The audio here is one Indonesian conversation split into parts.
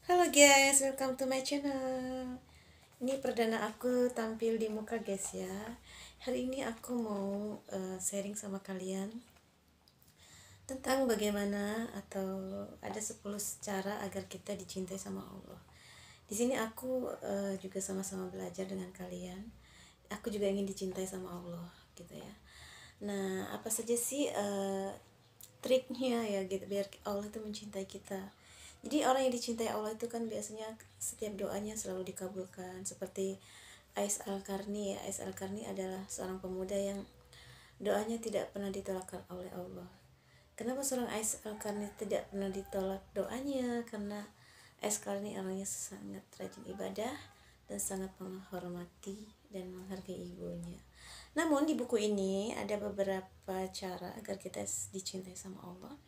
Halo guys, welcome to my channel. Ini perdana aku tampil di muka guys ya. Hari ini aku mau sharing sama kalian tentang bagaimana atau ada 10 cara agar kita dicintai sama Allah. Di sini aku juga sama-sama belajar dengan kalian. Aku juga ingin dicintai sama Allah gitu ya. Nah, apa saja sih triknya ya gitu biar Allah itu mencintai kita. Jadi orang yang dicintai Allah itu kan biasanya setiap doanya selalu dikabulkan. Seperti Ais Al-Qarni ya. Ais Al-Qarni adalah seorang pemuda yang doanya tidak pernah ditolak oleh Allah. Kenapa seorang Ais Al-Qarni tidak pernah ditolak doanya? Karena Ais Al-Qarni orangnya sangat rajin ibadah dan sangat menghormati dan menghargai ibunya. Namun di buku ini ada beberapa cara agar kita dicintai sama Allah.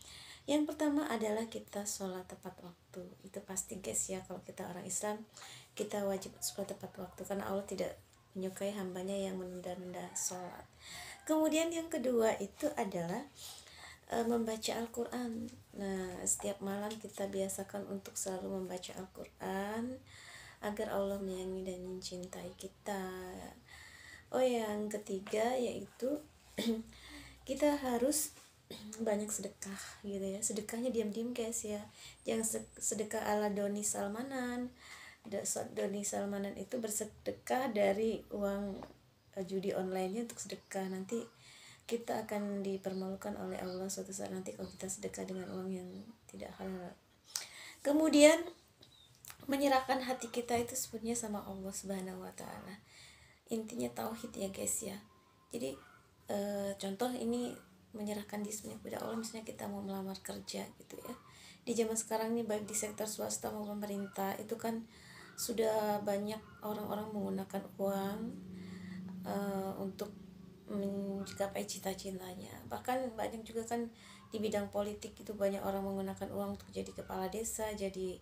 Yang pertama adalah kita sholat tepat waktu. Itu pasti guys ya, kalau kita orang Islam kita wajib sholat tepat waktu karena Allah tidak menyukai hambanya yang menunda-nunda sholat. Kemudian yang kedua itu adalah membaca Al-Quran. Nah, setiap malam kita biasakan untuk selalu membaca Al-Quran agar Allah menyayangi dan mencintai kita. Oh, yang ketiga yaitu kita harus banyak sedekah gitu ya. Sedekahnya diam-diam guys ya, jangan sedekah ala Doni Salmanan. Doni Salmanan itu bersedekah dari uang judi online-nya untuk sedekah. Nanti kita akan dipermalukan oleh Allah suatu saat nanti kalau kita sedekah dengan uang yang tidak halal. Kemudian menyerahkan hati kita itu sebenarnya sama Allah Subhanahu wa taala. Intinya tauhid ya guys ya. Jadi contoh ini menyerahkan diri kepada Allah, misalnya kita mau melamar kerja gitu ya. Di zaman sekarang ini baik di sektor swasta maupun pemerintah itu kan sudah banyak orang-orang menggunakan uang untuk mencapai cita-citanya. Bahkan banyak juga kan di bidang politik itu banyak orang menggunakan uang untuk jadi kepala desa, jadi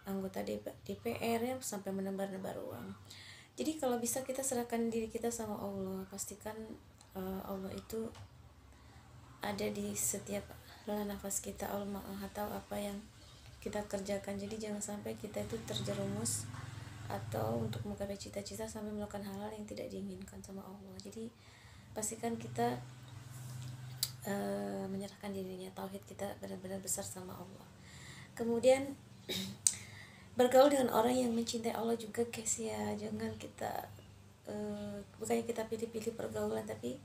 anggota DPR ya, sampai menebar-nebar uang. Jadi kalau bisa kita serahkan diri kita sama Allah, pastikan Allah itu ada di setiap helaan nafas kita. Allah Maha tahu apa yang kita kerjakan. Jadi jangan sampai kita itu terjerumus atau untuk menggapai cita-cita sampai melakukan hal-hal yang tidak diinginkan sama Allah. Jadi pastikan kita menyerahkan dirinya, tauhid kita benar-benar besar sama Allah. Kemudian bergaul dengan orang yang mencintai Allah juga guys ya. Jangan kita bukannya kita pilih-pilih pergaulan, tapi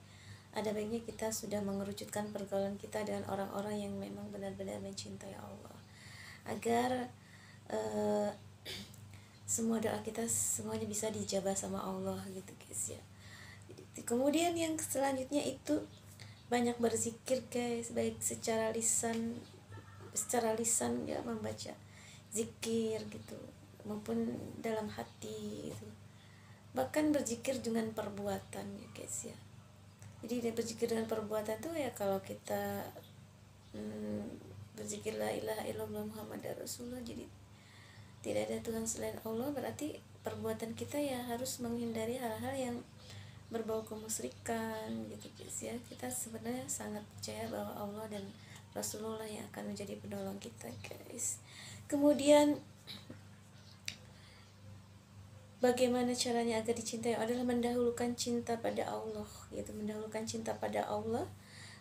ada baiknya kita sudah mengerucutkan pergaulan kita dengan orang-orang yang memang benar-benar mencintai Allah, agar semua doa kita semuanya bisa dijabah sama Allah gitu guys ya. Kemudian yang selanjutnya itu banyak berzikir guys, baik secara lisan ya, membaca zikir gitu, maupun dalam hati gitu. Bahkan berzikir dengan perbuatan ya guys ya. Jadi berzikir dengan perbuatan tuh ya, kalau kita berzikir la ilaha illallah Muhammadar Rasulullah, jadi tidak ada Tuhan selain Allah, berarti perbuatan kita ya harus menghindari hal-hal yang berbau kemusyrikan gitu guys ya. Kita sebenarnya sangat percaya bahwa Allah dan Rasulullah yang akan menjadi penolong kita guys. Kemudian bagaimana caranya agar dicintai adalah mendahulukan cinta pada Allah gitu, mendahulukan cinta pada Allah,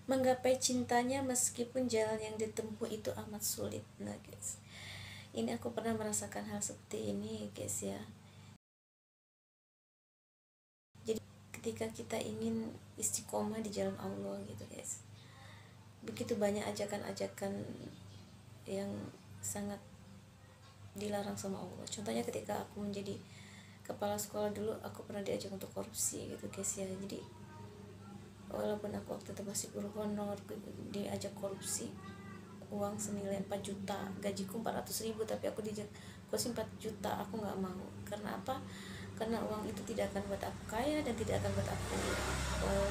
menggapai cintanya meskipun jalan yang ditempuh itu amat sulit. Nah guys, ini aku pernah merasakan hal seperti ini guys ya. Jadi ketika kita ingin istiqomah di jalan Allah gitu guys, begitu banyak ajakan-ajakan yang sangat dilarang sama Allah. Contohnya ketika aku menjadi kepala sekolah dulu, aku pernah diajak untuk korupsi gitu guys ya. Jadi walaupun aku waktu itu masih guru honor, diajak korupsi uang senilai 4 juta, gajiku 400.000, tapi aku diajak korupsi 4 juta, aku nggak mau. Karena apa? Karena uang itu tidak akan buat aku kaya dan tidak akan buat aku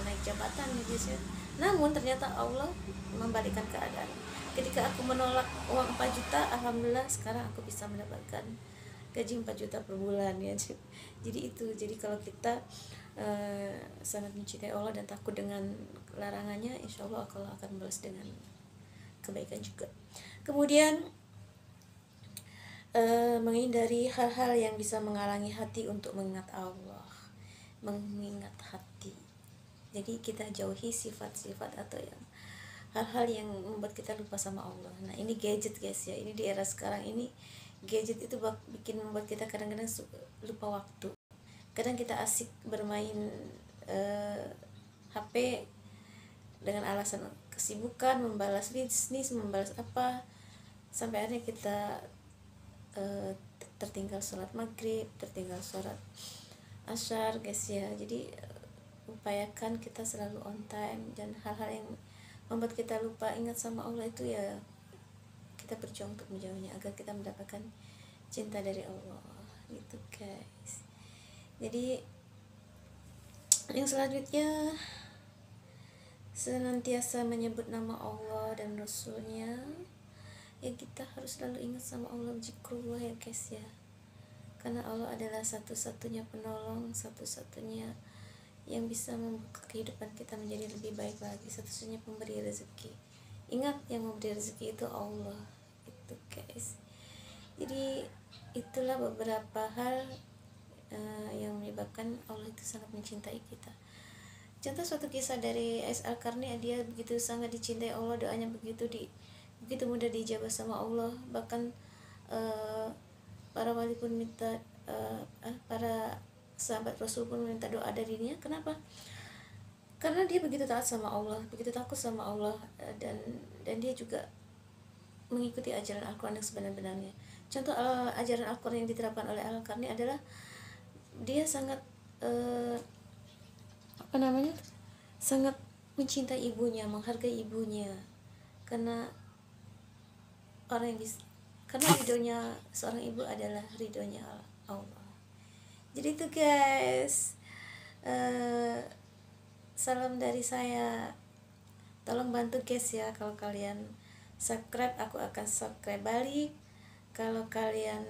naik jabatan ya guys ya. Namun ternyata Allah membalikan keadaan. Ketika aku menolak uang 4 juta, alhamdulillah sekarang aku bisa mendapatkan gaji 4 juta per bulan ya. Jadi itu, jadi kalau kita sangat mencintai Allah dan takut dengan larangannya, insya Allah Allah akan balas dengan kebaikan juga. Kemudian menghindari hal-hal yang bisa menghalangi hati untuk mengingat Allah, mengingat hati. Jadi kita jauhi sifat-sifat atau yang hal-hal yang membuat kita lupa sama Allah. Nah ini gadget guys ya, ini di era sekarang ini gadget itu bikin membuat kita kadang-kadang lupa waktu. Kadang kita asik bermain HP dengan alasan kesibukan, membalas bisnis, membalas apa, sampai akhirnya kita tertinggal sholat maghrib, tertinggal sholat asyar guys ya. Jadi upayakan kita selalu on time, dan hal-hal yang membuat kita lupa ingat sama Allah itu ya kita berjuang untuk menjauhnya agar kita mendapatkan cinta dari Allah gitu guys. Jadi yang selanjutnya, senantiasa menyebut nama Allah dan Rasulnya. Ya kita harus selalu ingat sama Allah, zikrullah ya guys ya, karena Allah adalah satu-satunya penolong, satu-satunya yang bisa membuka kehidupan kita menjadi lebih baik lagi, satu-satunya pemberi rezeki. Ingat, yang memberi rezeki itu Allah itu guys. Jadi itulah beberapa hal yang menyebabkan Allah itu sangat mencintai kita. Contoh suatu kisah dari S. Al-Qarni, dia begitu sangat dicintai Allah, doanya begitu mudah dijabah sama Allah. Bahkan para wali pun minta, para sahabat Rasul pun minta doa darinya. Kenapa? Karena dia begitu taat sama Allah, begitu takut sama Allah, dan dia juga mengikuti ajaran Al-Quran yang sebenar-benarnya. Contoh ajaran Al-Quran yang diterapkan oleh Al-Qarni adalah dia sangat sangat mencintai ibunya, menghargai ibunya, karena ridhonya seorang ibu adalah ridhonya Allah. Jadi itu guys, salam dari saya. Tolong bantu guys ya, kalau kalian subscribe aku akan subscribe balik, kalau kalian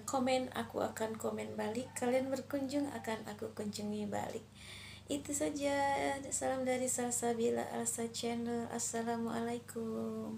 komen aku akan komen balik, kalian berkunjung akan aku kunjungi balik. Itu saja, salam dari Salsabila Alsa Channel. Assalamualaikum.